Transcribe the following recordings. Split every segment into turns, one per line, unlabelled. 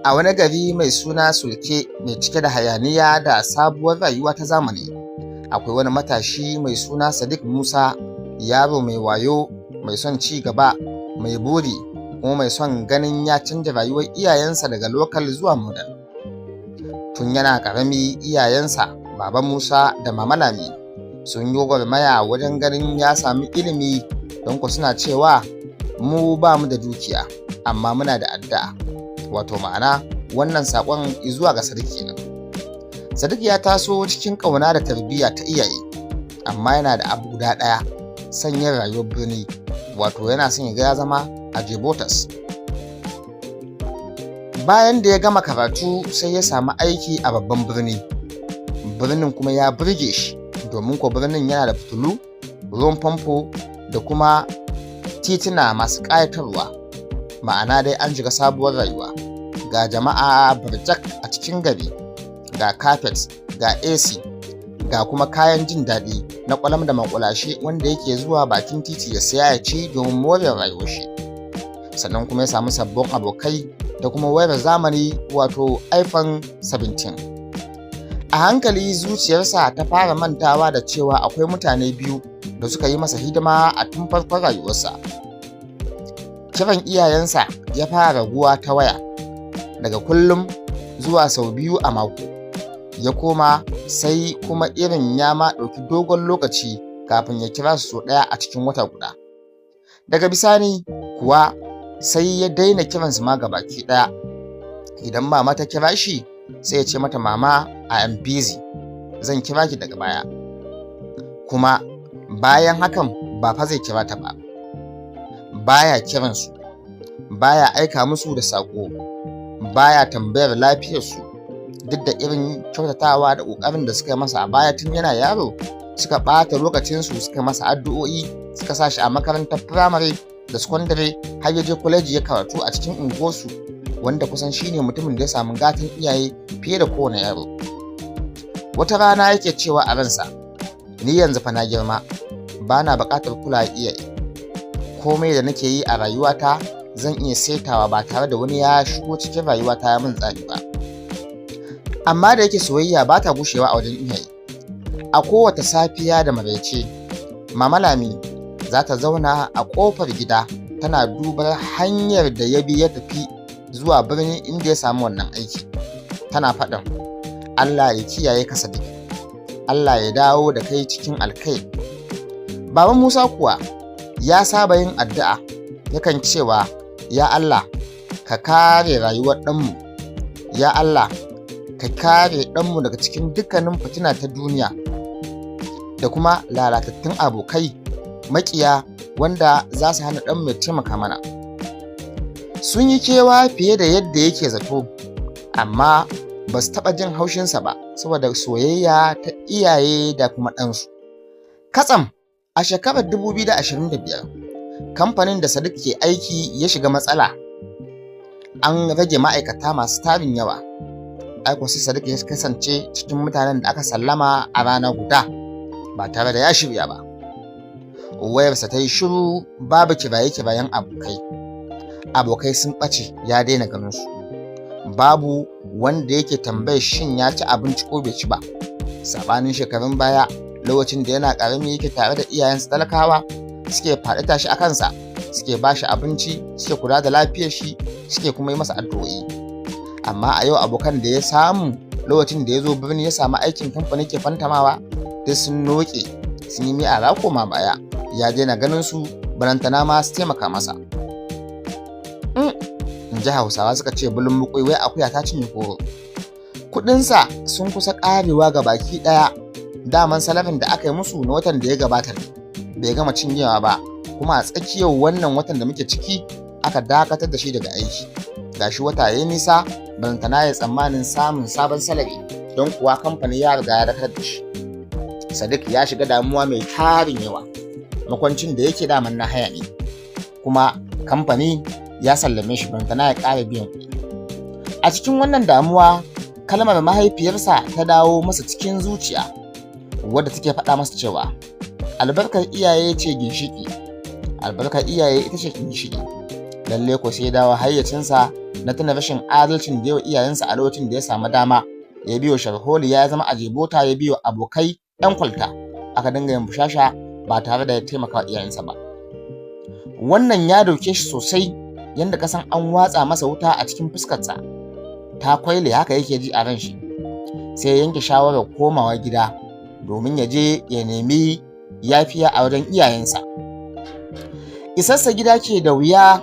A wani gari mai suna Sulke mai cike da hayaniya da sabuwar rayuwa ta zamani, akwai wani matashi mai suna Sadiq Musa, yaro mai wayo, mai son ci gaba, mai buri, kuma mai son ganin ya canja rayuwar iyayensa daga lokal zuwa modern. Tun yana ƙarami iyayensa, Baba Musa da Mama Lami, sun yi gwagwarmaya wajen ganin ya sami ilimi, don ku suna cewa mu ba mu da dukiya amma muna da addu'a. Wato ma'ana wannan saƙon zuwa ga Sadiq kenan. Sadiq ya taso cikin ƙauna da tarbiyya ta iyaye, amma yana da abu guda ɗaya: son yin rayuwar birni, wato yana son ya ga ya zama Ajebotas. Bayan da ya gama karatu sai ya samu aiki a babban birni. Birnin kuma ya burge shi, domin ko birnin yana da fitilu, ruwan famfo da kuma tituna masu ƙayatarwa. Ma'ana dai an shiga sabuwar rayuwa, ga jama'a barjak a cikin gari, ga carpet, ga AC, ga kuma kayan jin daɗi na ƙwalam da maƙulashe wanda yake zuwa bakin titi ya siya ya ci domin more rayuwar shi. Sannan kuma ya samu sabbin abokai da kuma wayar zamani, wato iPhone 17. A hankali zuciyarsa ta fara mantawa da cewa akwai mutane biyu da suka yi masa hidima a tun farkon rayuwarsa. Kiran iyayensa ya fara raguwa ta waya, daga kullum zuwa sau 2 a mako. Ya koma sai kuma irin ya ma ɗauki dogon lokaci kafin ya kira su sau 1 a cikin wata guda. Daga bisani kuwa sai ya daina kiransu ma gabaki ɗaya. Idan mama ta kira shi sai ya ce mata, "Mama, I am busy, zan kira ki daga baya." Kuma bayan hakan ba fa zai kira ta ba, baya kiransu, baya aika musu da saƙo, baya tambayar lafiyarsu, duk da irin kyautatawa da ƙoƙarin da suka yi masa a baya tun yana yaro. Suka ɓata lokacinsu suka masa addu'o'i, suka sa shi a makarantar firamare da sakandare, har ya je kwaleji ya karatu a cikin unguwarsu, wanda kusan shine mutumin da ya samu gatan iyaye fiye da kowane yaro. Wata rana yake cewa a ransa, "Ni yanzu fa na girma, ba na buƙatar kulawa iyaye. Komai da nake yi a rayuwata zan iya saitawa ba tare da wani ya shigo cikin rayuwata ya min tsari ba." Amma da yake soyayya ba ta gushewa a wajen iyaye, a kowace safiya da maraice Mama Lami za ta zauna a ƙofar gida tana dubar hanyar da ya bi ya tafi zuwa birni inda ya samu wannan aiki. Tana faɗin, "Allah ya kiyaye ka Sadiq, Allah ya dawo da kai cikin alkai." Baba Musa kuwa ya saba yin addu'a, yakan cewa, "Ya Allah, ka kare rayuwar ɗanmu, ya Allah ka kare ɗanmu daga cikin dukkanin fitina ta duniya da kuma lalatattun abokai, maƙiya wanda za su hana ɗanmu ya taimaka mana." Sun yi kewa fiye da yadda yake zato, amma ba su taɓa jin haushinsa ba saboda soyayya ta iyaye da kuma ɗansu. Katsam a shekarar 2025, kamfanin da Sadiq ke aiki ya shiga matsala. An rage ma'aikata masu tarin yawa. Aiko sai Sadiq ya kasance cikin mutanen da aka sallama a rana guda ba tare da ya shirya ba. Wayarsa ta yi shiru, babu kiraye-kirayen abokai. Abokai sun ɓace, ya daina ganin su. Babu wanda yake tambayar shin ya ci abinci ko bai ci ba. Saɓanin shekarun baya, lokacin da yana ƙarami yake tare da iyayensa talakawa, suke faɗi tashi a kansa, suke ba shi abinci, suke kula da lafiyar shi, suke kuma yi masa addu'o'i. Amma a yau abokan da ya samu lokacin da ya zo birni ya samu aikin kamfani ke fantamawa, duk sun noƙe, sun yi mi'ara koma baya. Ya daina ganin su, barantana ma su taimaka masa. In ji Hausawa suka ce bulun bukwai wai akuya ta cinye koro. Kuɗinsa sun kusa ƙarewa ga baki ɗaya. Daman salarin da aka yi musu na watan da ya gabata bai gama cinyewa ba, kuma a tsakiyar wannan watan da muke ciki aka dakatar da shi daga aiki. Gashi wata ya nisa, barantana ya tsammanin samun sabon salari, don kuwa kamfanin ya riga ya dakatar da shi. Sadiq ya shiga damuwa mai tarin yawa. Makwancin da yake daman na haya ne, kuma kamfani ya sallame shi, barantana ya ƙara biyan kuɗi. A cikin wannan damuwa, kalmar mahaifiyarsa ta dawo masa cikin zuciya, wadda take faɗa masa cewa albarkar iyaye ce ginshiki, albarkar iyaye ita ce ginshiki. Lalle ko sai dawo hayyacinsa na tuna rashin adalcin da yawa iyayensa a lokacin da ya samu dama ya biyo sharholi ya zama ajebota ya biyo abokai 'yan kwalta aka dinga yin bushasha ba tare da ya taimaka wa iyayensa ba. Wannan ya dauke shi sosai yadda kasan an watsa masa wuta a cikin fuskarsa ta kwaile haka yake ji a ran shi, sai ya yanke shawarar komawa gida domin ya je ya nemi yafiya a wajen iyayensa. Isarsa gida ke da wuya,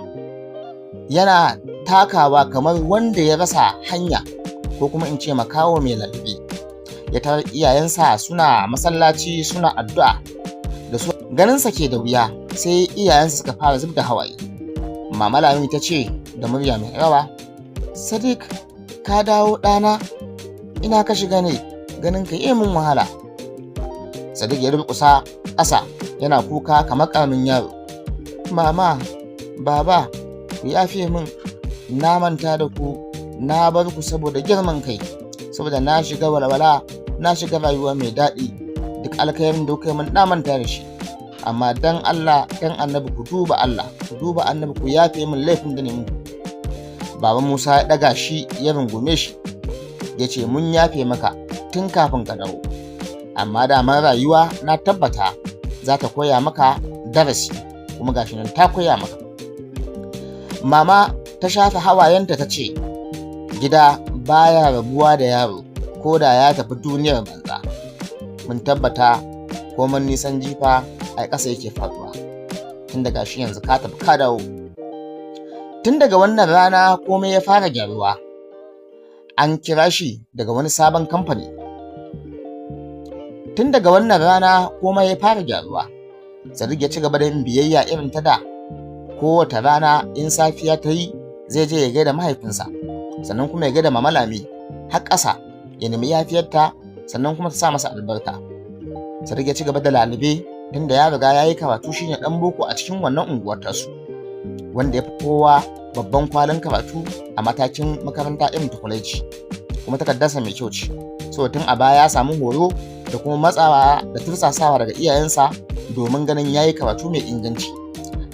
yana takawa kamar wanda ya rasa hanya ko kuma in ce makaho mai lalube. Ya tarar iyayensa suna masallaci suna addu'a da su ganinsa ke da wuya, sai iyayensa suka fara zub da hawaye. Mama Lami ta ce da murya mai rawa, Sadiq, ka dawo ɗana, ina ka shiga ne, ganin ka yi min wahala. Sadiq ya durƙusa ƙasa yana kuka kamar ƙaramin yaro. Mama, baba, ku yafe min, na manta da ku, na bar ku saboda girman kai, saboda na shiga walwala, na shiga rayuwa mai daɗi, duk alkhairin da kuka yi min na manta da shi. Amma dan Allah, dan Annabi ku duba Allah, ku duba Annabi ku yafe min laifin da ne muku. Baba Musa ya ɗaga shi ya rungume shi, ya ce mun yafe maka tun kafin ka dawo, amma daman rayuwa na tabbata za ta koya maka darasi, kuma gashi nan ta koya maka. Mama ta shafa hawayenta ta ce, gida baya rabuwa da yaro ko da ya tafi duniyar banza. Mun tabbata komai nisan jifa a ƙasa yake faɗuwa, tun daga shi yanzu ka tafi ka dawo. Tun daga wannan rana komai ya fara gyaruwa. An kira shi daga wani sabon kamfani. Tun daga wannan rana komai ya fara gyaruwa. Sadiq ya ci gaba da yin biyayya irin ta da. Kowace rana in safiya ta yi zai je ya gaida mahaifinsa, sannan kuma ya gaida Mama Lami har ƙasa ya nemi yafiyarta, sannan kuma ta sa masa albarka. Sadiq ya ci gaba da lalube tunda ya riga ya yi karatu, shine ɗan boko a cikin wannan unguwar tasu, wanda ya fi kowa babban kwalin karatu a matakin makaranta irin ta kwaleji, kuma takardarsa mai kyau ce. So tun a baya ya samu horo da kuma matsawa da tursasawa daga iyayensa domin ganin ya yi karatu mai inganci.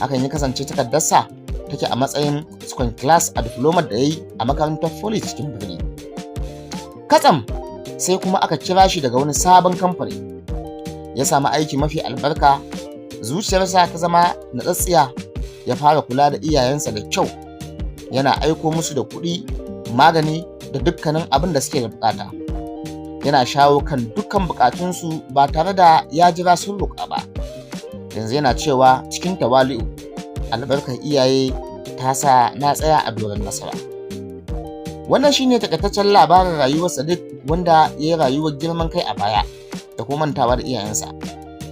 Hakan ya kasance takardarsa take a matsayin second class a diploma da ya yi a makarantar Foli cikin birni. Katsam sai kuma aka kira shi daga wani sabon kamfani. Ya samu aiki mafi albarka, zuciyarsa ta zama natsatsiya, ya fara kula da iyayensa da kyau, yana aiko musu da kuɗi, magani da dukkanin abin da suke da bukata. Yana shawo kan dukkan bukatunsu ba tare da ya jira sun roƙa ba. Yanzu yana cewa cikin tawali'u, albarkar iyaye ta sa na tsaya a doron nasara. Wannan shine takaitaccen labarin rayuwar Sadiq, wanda ya yi rayuwar girman kai a baya da kuma mantawa da iyayensa.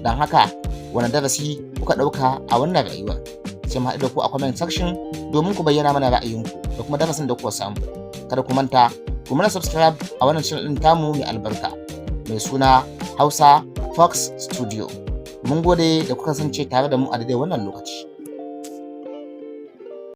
Don haka wani darasi kuka ɗauka a wannan rayuwar? Sai mu haɗu da ku a comment section domin ku bayyana mana ra'ayinku da kuma darasin da kuka samu. Kada ku manta ku mana subscribe a wannan channel ɗin tamu mai albarka mai suna Hausa Fox Studio. Mun gode da kuka kasance tare da mu a daidai wannan lokaci.